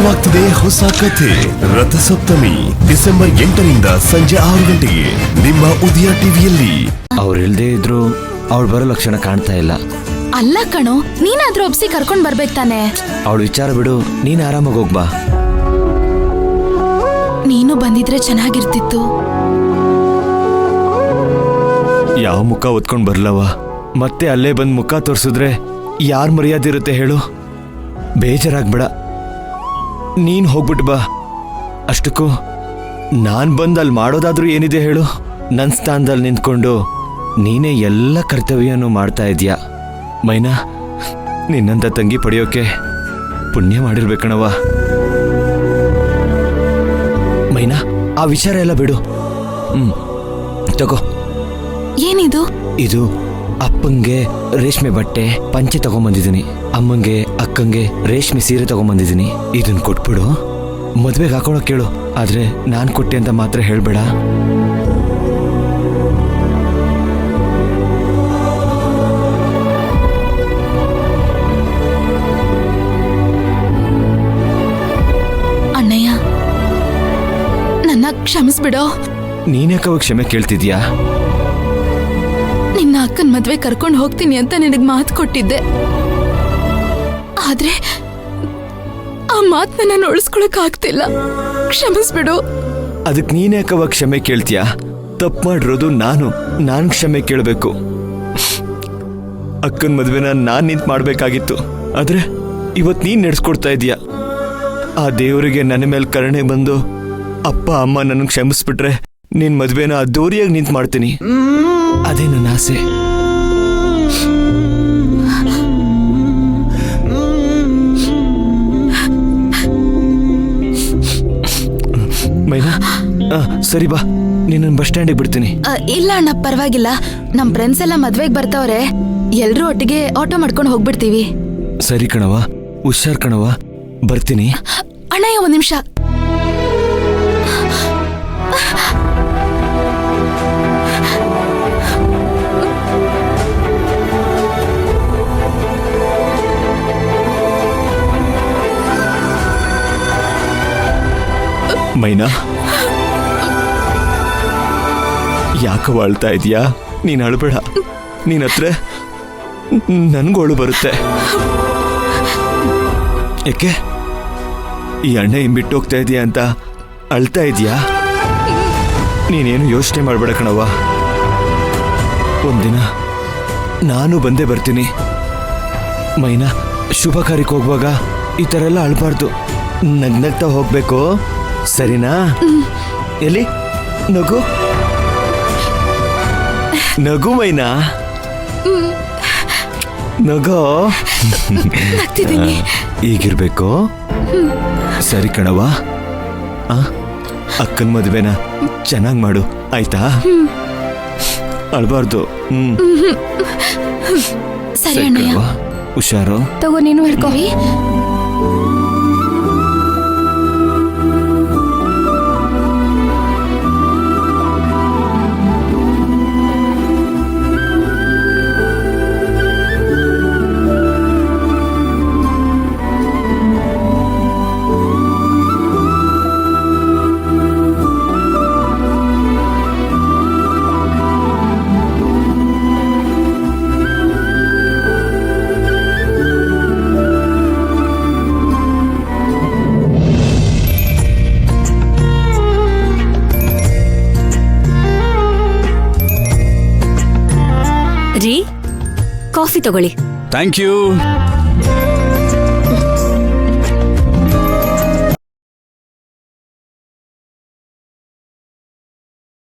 ಶುರುವಾಗ್ತಿದೆ ಹೊಸ ಕಥೆ ರಥಸಪ್ತಮಿ ಡಿಸೆಂಬರ್ 8ರಿಂದ ಸಂಜೆ 6 ಗಂಟೆಗೆ ನಿಮ್ಮ ಉದಯ ಟಿವಿಯಲ್ಲಿ. ಅವ್ರು ಇಲ್ದೇ ಇದ್ರು ಅವಳು ಬರೋ ಲಕ್ಷಣ ಕಾಣ್ತಾ ಇಲ್ಲ. ಅಲ್ಲ ಕಣೋ, ನೀನಾದ್ರೂ ಒಪ್ಸಿ ಕರ್ಕೊಂಡ್ ಬರ್ಬೇಕು ತಾನೆ. ಅವಳು ವಿಚಾರ ಬಿಡು, ನೀನ್ ಆರಾಮಾಗಿ ಹೋಗ್ಬಾ. ನೀನು ಬಂದಿದ್ರೆ ಚೆನ್ನಾಗಿರ್ತಿತ್ತು. ಯಾವ ಮುಖ ಒತ್ಕೊಂಡ್ ಬರ್ಲವ, ಮತ್ತೆ ಅಲ್ಲೇ ಬಂದ್ ಮುಖ ತೋರ್ಸಿದ್ರೆ ಯಾರ್ ಮರ್ಯಾದೆ ಇರುತ್ತೆ ಹೇಳು. ಬೇಜಾರಾಗ್ಬೇಡ, ನೀನ್ ಹೋಗ್ಬಿಟ್ ಬಾ. ಅಷ್ಟಕ್ಕೂ ನಾನ್ ಬಂದ್ ಅಲ್ಲಿ ಮಾಡೋದಾದ್ರೂ ಏನಿದೆ ಹೇಳು. ನನ್ ಸ್ಥಾನದಲ್ಲಿ ನಿಂತ್ಕೊಂಡು ನೀನೇ ಎಲ್ಲ ಕರ್ತವ್ಯನೂ ಮಾಡ್ತಾ ಇದೀಯ. ಮೈನಾ, ನಿನ್ನಂತ ತಂಗಿ ಪಡೆಯೋಕೆ ಪುಣ್ಯ ಮಾಡಿರ್ಬೇಕಣವ. ಮೈನಾ, ಆ ವಿಚಾರ ಎಲ್ಲ ಬಿಡು. ತಗೋ. ಏನಿದು? ಇದು ಅಪ್ಪಂಗೆ ರೇಷ್ಮೆ ಬಟ್ಟೆ ಪಂಚೆ ತಗೊಂಬಂದಿದ್ದೀನಿ, ಅಮ್ಮಂಗೆ ಅಕ್ಕಂಗೆ ರೇಷ್ಮೆ ಸೀರೆ ತಗೊಂಬಂದಿದ್ದೀನಿ. ಇದನ್ ಕೊಟ್ಬಿಡು, ಮದ್ವೆಗೆ ಹಾಕೊಳಕ್ ಕೇಳು. ಆದ್ರೆ ನಾನ್ ಕೊಟ್ಟೆ ಅಂತ ಮಾತ್ರ ಹೇಳ್ಬೇಡ. ಅಣ್ಣಯ್ಯ, ನನ್ನ ಕ್ಷಮಿಸ್ಬಿಡೋ. ನೀನ್ಯಾಕವಾಗ ಕ್ಷಮೆ ಕೇಳ್ತಿದ್ಯಾ? ನಿನ್ನ ಅಕ್ಕನ ಮದ್ವೆ ಕರ್ಕೊಂಡು ಹೋಗ್ತೀನಿ ಅಂತ ನಿನಗ್ ಮಾತು ಕೊಟ್ಟಿದ್ದೆ. ಆದ್ರೆ ಆ ಮಾತನ್ನ ನಾನು ಉಳಿಸ್ಕೊಳಕ್ ಆಗ್ತಿಲ್ಲ. ಕ್ಷಮಿಸ್ಬಿಡು. ಅದಕ್ ನೀನ್ಯಾಕವಾಗ ಕ್ಷಮೆ ಕೇಳ್ತೀಯಾ? ತಪ್ಪು ಮಾಡಿರೋದು ನಾನು ಕ್ಷಮೆ ಕೇಳಬೇಕು. ಅಕ್ಕನ ಮದ್ವೆನ ನಾನ್ ನಿಂತ್ ಮಾಡ್ಬೇಕಾಗಿತ್ತು, ಆದ್ರೆ ಇವತ್ ನೀನ್ ನಡೆಸ್ಕೊಡ್ತಾ ಇದೀಯ. ಆ ದೇವರಿಗೆ ನನ್ನ ಮೇಲೆ ಕರುಣೆ ಬಂದು ಅಪ್ಪ ಅಮ್ಮ ನನ್ನ ಕ್ಷಮಿಸ್ಬಿಟ್ರೆ ನಿನ್ ಮದ್ವೆನ ಅದ್ದೂರಿಯಾಗಿ ನಿಂತ್ ಮಾಡ್ತೀನಿ. ಅದೇ ನನ್ನ ಆಸೆ. ಮೈನಾ, ಸರಿ ಬಾ, ನೀನ್ ಬಸ್ ಸ್ಟ್ಯಾಂಡಿಗೆ ಬಿಡ್ತೀನಿ. ಇಲ್ಲ ಅಣ್ಣ, ಪರವಾಗಿಲ್ಲ. ನಮ್ ಫ್ರೆಂಡ್ಸ್ ಎಲ್ಲ ಮದ್ವೆಗ್ ಬರ್ತಾವ್ರೆ, ಎಲ್ರೂ ಒಟ್ಟಿಗೆ ಆಟೋ ಮಾಡ್ಕೊಂಡು ಹೋಗ್ಬಿಡ್ತೀವಿ. ಸರಿ ಕಣವ, ಹುಷಾರ್ ಕಣವ, ಬರ್ತೀನಿ. ಅಣ್ಣಯ್ಯ, ಒಂದ್ ನಿಮಿಷ. ಮೈನಾ, ಯಾಕವ ಅಳ್ತಾ ಇದೀಯಾ? ನೀನ್ ಅಳ್ಬೇಡ. ನೀನ್ ಹತ್ರ ನನ್ಗೂ ಅಳು ಬರುತ್ತೆ. ಯಾಕೆ ಈ ಅಣ್ಣ ಹಿಂಬಿಟ್ಟು ಹೋಗ್ತಾ ಇದೀಯಾ ಅಂತ ಅಳ್ತಾ ಇದೀಯಾ? ನೀನೇನು ಯೋಚನೆ ಮಾಡ್ಬೇಡ ಕಣವ್ವ. ಒಂದಿನ ನಾನು ಬಂದೇ ಬರ್ತೀನಿ. ಮೈನಾ, ಶುಭ ಕಾರ್ಯಕ್ಕೆ ಹೋಗುವಾಗ ಈ ಥರ ಎಲ್ಲ ಅಳ್ಬಾರ್ದು, ನಗ್ನಗ್ತಾ ಹೋಗ್ಬೇಕು, ಸರಿನಾ? ಎಲ್ಲಿ ನಗು ನಗು ಮೈನಾ, ನಗೋ. ಈಗಿರ್ಬೇಕು. ಸರಿ ಕಣವ, ಅಕ್ಕನ ಮದುವೆನ ಚೆನ್ನಾಗ್ ಮಾಡು, ಆಯ್ತಾ? ಅಳ್ಬಾರ್ದು. ಸರಿ ಅಣ್ಣಯ್ಯ, ಹುಷಾರು. ತಗೋ, ನೀನು ಹಿಡ್ಕೋವಿ. ಕಾಫಿ ತಗೊಳ್ಳಿ. Thank you.